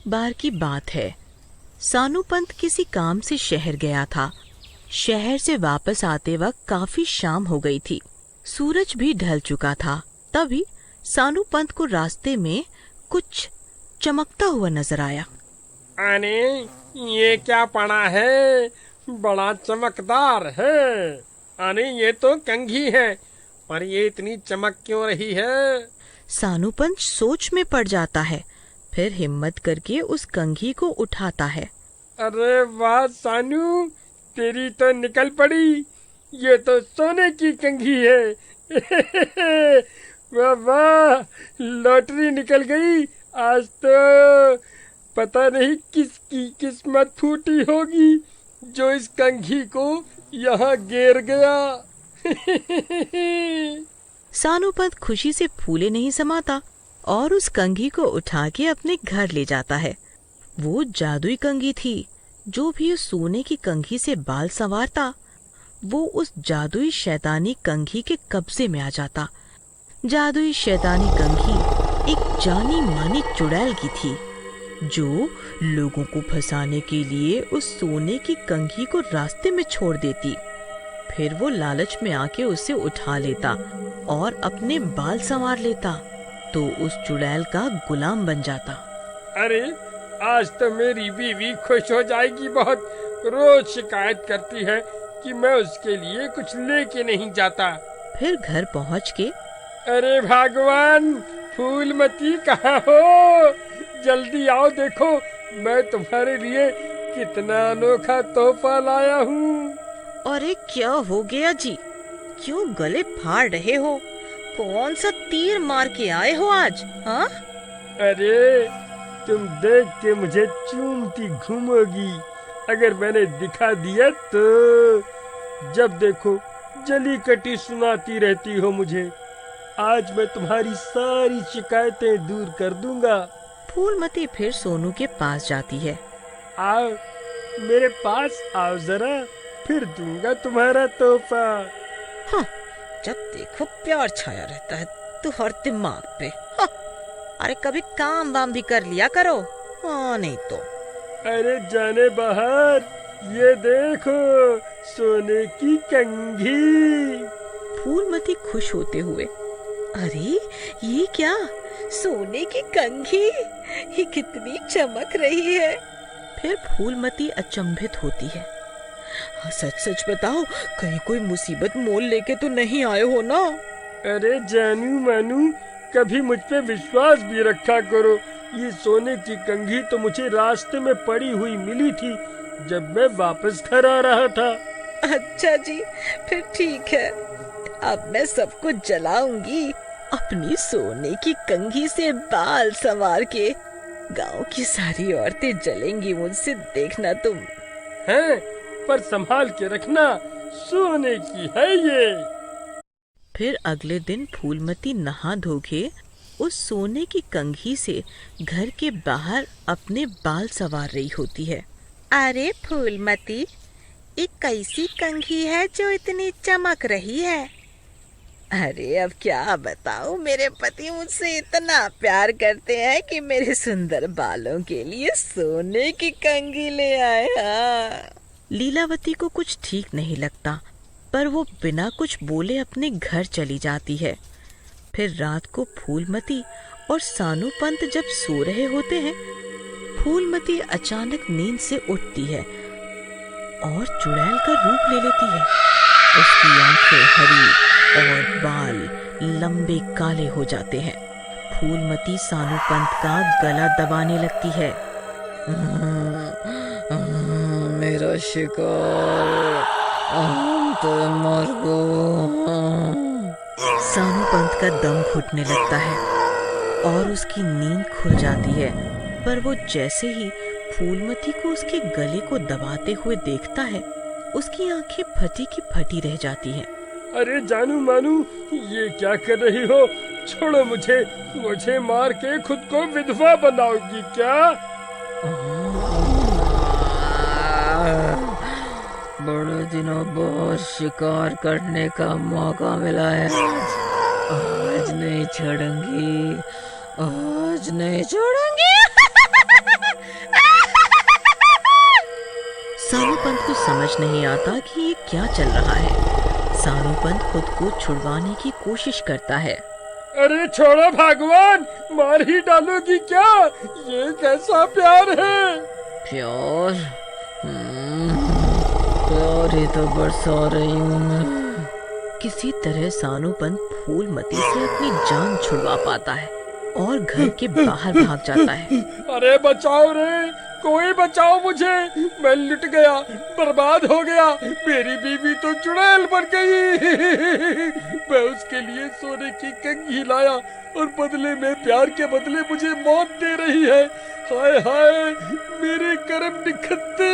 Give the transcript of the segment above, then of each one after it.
बार की बात है। सानू पंत किसी काम से शहर गया था। शहर से वापस आते वक्त काफी शाम हो गई थी। सूरज भी ढल चुका था। तभी सानू पंत को रास्ते में कुछ चमकता हुआ नजर आया। अरे ये क्या पड़ा है, बड़ा चमकदार है। अरे ये तो कंघी है, पर ये इतनी चमक क्यों रही है? सानू पंत सोच में पड़ जाता है, फिर हिम्मत करके उस कंघी को उठाता है। अरे वाह सानू, तेरी तो निकल पड़ी। ये तो सोने की कंघी है। वाह वाह, लॉटरी निकल गई। आज तो पता नहीं किसकी किस्मत फूटी होगी जो इस कंघी को यहाँ गिर गया। सानू पंत खुशी से फूले नहीं समाता और उस कंघी को उठा के अपने घर ले जाता है। वो जादुई कंघी थी। जो भी उस सोने की कंघी से बाल संवारता, वो उस जादुई शैतानी कंघी के कब्जे में आ जाता। जादुई शैतानी कंघी एक जानी मानी चुड़ैल की थी, जो लोगों को फंसाने के लिए उस सोने की कंघी को रास्ते में छोड़ देती। फिर वो लालच में आके उसे उठा लेता और अपने बाल संवार लेता, तो उस चुड़ैल का गुलाम बन जाता। अरे आज तो मेरी बीवी खुश हो जाएगी बहुत। रोज शिकायत करती है कि मैं उसके लिए कुछ लेके नहीं जाता। फिर घर पहुँच के, अरे भगवान, फूलमती कहाँ हो? जल्दी आओ, देखो मैं तुम्हारे लिए कितना अनोखा तोहफा लाया हूँ। अरे क्या हो गया जी? क्यों गले फाड़ रहे हो? कौन सा तीर मार के आए हो आज? हाँ? अरे तुम देख के मुझे चूमती घूमोगी अगर मैंने दिखा दिया तो। जब देखो जली कटी सुनाती रहती हो मुझे। आज मैं तुम्हारी सारी शिकायतें दूर कर दूंगा। फूलमती फिर सोनू के पास जाती है। आओ मेरे पास आओ जरा, फिर दूंगा तुम्हारा तोहफा। हाँ, जब देखो प्यार छाया रहता है तू हर दिमाग पे। हाँ, अरे कभी काम वाम भी कर लिया करो। हाँ नहीं तो। अरे जाने बाहर, ये देखो सोने की कंघी। फूलमती खुश होते हुए, अरे ये क्या? सोने की कंघी? ये कितनी चमक रही है। फिर फूलमती अचंभित होती है। हाँ, सच सच बताओ, कहीं कोई मुसीबत मोल लेके तो नहीं आए हो ना? अरे जानू मानू, कभी मुझ पे विश्वास भी रखा करो। ये सोने की कंघी तो मुझे रास्ते में पड़ी हुई मिली थी जब मैं वापस घर आ रहा था। अच्छा जी, फिर ठीक है। अब मैं सबको जलाऊंगी। अपनी सोने की कंघी से बाल संवार के गांव की सारी औरतें जलेंगी मुझसे, देखना तुम। हैं? पर संभाल के रखना, सोने की है ये। फिर अगले दिन फूलमती नहा धो के उस सोने की कंघी से घर के बाहर अपने बाल संवार रही होती है। अरे फूलमती, ये कैसी कंघी है जो इतनी चमक रही है? अरे अब क्या बताऊं, मेरे पति मुझसे इतना प्यार करते हैं कि मेरे सुंदर बालों के लिए सोने की कंघी ले आए। हाँ। लीलावती को कुछ ठीक नहीं लगता, पर वो बिना कुछ बोले अपने घर चली जाती है। फिर रात को फूलमती और सानू पंत जब सो रहे होते हैं, फूलमती अचानक नींद से उठती है और चुड़ैल का रूप ले लेती है। उसकी आंखें हरी और बाल लंबे काले हो जाते हैं। फूलमती सानू पंत का गला दबाने लगती है। मेरा शिकार, तो मर गो। सानू पंत का दम घुटने लगता है और उसकी नींद खुल जाती है, पर वो जैसे ही फूलमती को उसके गले को दबाते हुए देखता है, उसकी आंखें फटी की फटी रह जाती हैं। अरे जानू मानू, ये क्या कर रही हो? छोड़ो मुझे मार के खुद को विधवा बनाओगी क्या? बड़े दिनों बाद शिकार करने का मौका मिला है। आज नहीं छोड़ूंगी, आज नहीं छोड़ूंगी। सानू पंत को समझ नहीं आता कि ये क्या चल रहा है। सानू पंत खुद को छुड़वाने की कोशिश करता है। अरे छोड़ो भगवान, मार ही डालोगी क्या? ये कैसा प्यार है? प्यार? प्यार ही तो बरसा रही हूँ मैं। किसी तरह सानू पंत फूलमती से अपनी जान छुड़वा पाता है और घर के बाहर भाग जाता है। अरे बचाओ रे, कोई बचाओ मुझे, मैं लुट गया, बर्बाद हो गया। मेरी बीवी तो चुड़ैल बन गई। मैं उसके लिए सोने की कंघी लाया और बदले में, प्यार के बदले मुझे मौत दे रही है। हाय हाय, मेरे कर्म निखत्ते।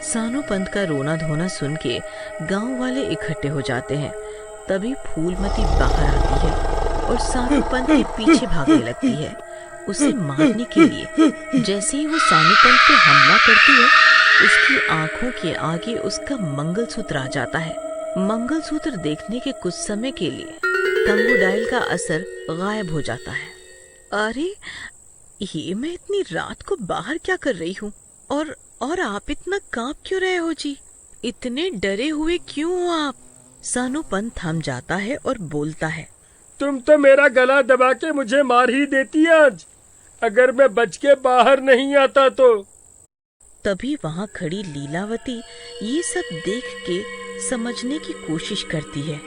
सानू पंत का रोना धोना सुन के गाँव वाले इकट्ठे हो जाते हैं। तभी फूलमती बाहर आती है और सानू पंत के पीछे भागने लगती है, उसे मारने के लिए। जैसे ही वो सानू पंत पे हमला करती है, उसकी आंखों के आगे उसका मंगलसूत्र आ जाता है। मंगलसूत्र देखने के कुछ समय के लिए कंगुडाइल का असर गायब हो जाता है। अरे, ये मैं इतनी रात को बाहर क्या कर रही हूँ? और आप इतना कांप क्यों रहे हो जी? इतने डरे हुए क्यों हो आप? सानू पंत थम जाता है और बोलता है, तुम तो मेरा गला दबा के मुझे मार ही देती आज, अगर मैं बच के बाहर नहीं आता तो। तभी वहाँ खड़ी लीलावती ये सब देख के समझने की कोशिश करती है।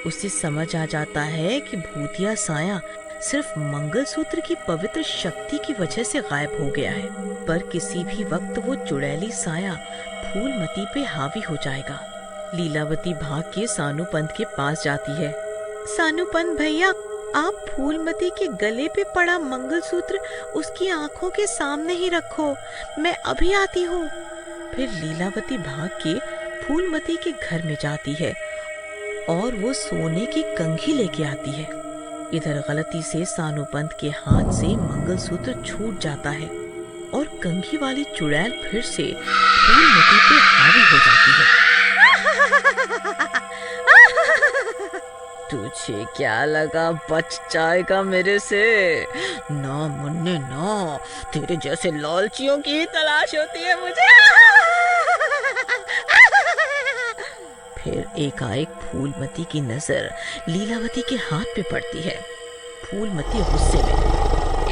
उसे समझ आ जाता है कि भूतिया साया सिर्फ मंगलसूत्र की पवित्र शक्ति की वजह से गायब हो गया है, पर किसी भी वक्त वो चुड़ैली साया फूलमती पे हावी हो जाएगा। लीलावती भाग के सानू पंत के पास जाती है। सानू पंत भैया, आप फूलमती के गले पे पड़ा मंगलसूत्र उसकी आंखों के सामने ही रखो, मैं अभी आती हूँ। फिर लीलावती भाग के फूलमती के घर में जाती है और वो सोने की कंघी लेके आती है। इधर गलती से सानू पंत के हाथ से मंगलसूत्र छूट जाता है और कंघी वाली चुड़ैल फिर से फूलमती पे हावी हो जाती है। तुझे क्या लगा बच जाएगा मेरे से? ना मुन्ने ना, तेरे जैसे लालचियों की ही तलाश होती है मुझे। फिर एकाएक फूलमती की नजर लीलावती के हाथ पे पड़ती है। फूलमती गुस्से में,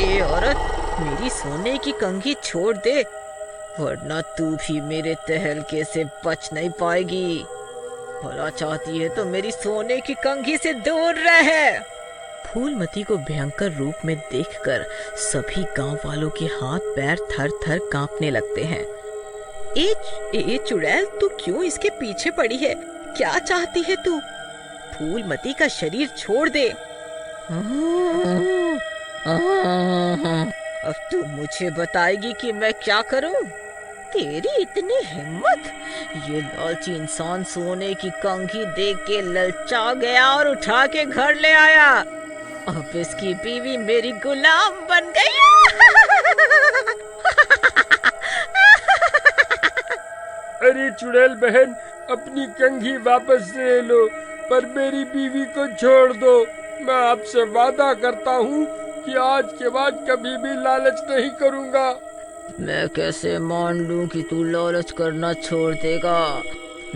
ए औरत, मेरी सोने की कंघी छोड़ दे, वरना तू भी मेरे तहलके से बच नहीं पाएगी। भला चाहती है तो मेरी सोने की कंघी से दूर रहे। फूलमती को भयंकर रूप में देखकर सभी गांव वालों के हाथ पैर थर थर कांपने लगते हैं। ए चुड़ैल, तू क्यों इसके पीछे पड़ी है? क्या चाहती है तू? फूलमती का शरीर छोड़ दे। अब तू मुझे बताएगी कि मैं क्या करूं? तेरी इतनी हिम्मत! ये लालची इंसान सोने की कंघी देख के ललचा गया और उठा के घर ले आया। अब इसकी बीवी मेरी गुलाम बन गई। अरे चुड़ैल बहन, अपनी कंघी वापस ले लो, पर मेरी बीवी को छोड़ दो। मैं आपसे वादा करता हूँ कि आज के बाद कभी भी लालच नहीं करूँगा। मैं कैसे मान लूं कि तू लालच करना छोड़ देगा?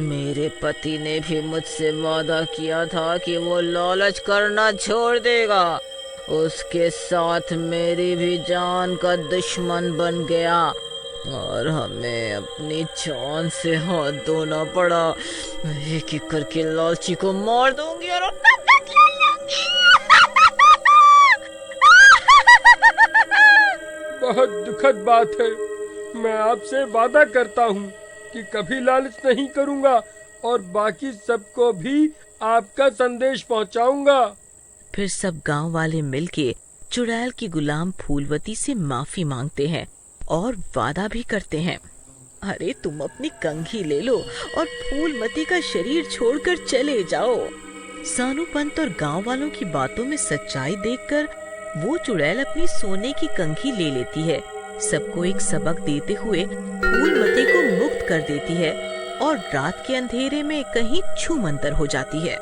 मेरे पति ने भी मुझसे वादा किया था कि वो लालच करना छोड़ देगा। उसके साथ मेरी भी जान का दुश्मन बन गया और हमें अपनी जान से हाथ धोना पड़ा। एक एक करके लालची को मार दूंगी और बहुत दुखद बात है। मैं आपसे वादा करता हूँ कि कभी लालच नहीं करूँगा और बाकी सबको भी आपका संदेश पहुँचाऊंगा। फिर सब गांव वाले मिलके चुड़ैल की गुलाम फूलवती से माफी मांगते हैं और वादा भी करते हैं। अरे तुम अपनी कंघी ले लो और फूलमती का शरीर छोड़कर चले जाओ। सानू पंत और गांव वालों की बातों में सच्चाई देखकर वो चुड़ैल अपनी सोने की कंघी ले लेती है। सबको एक सबक देते हुए फूलमती को मुक्त कर देती है और रात के अंधेरे में कहीं छूमंतर हो जाती है।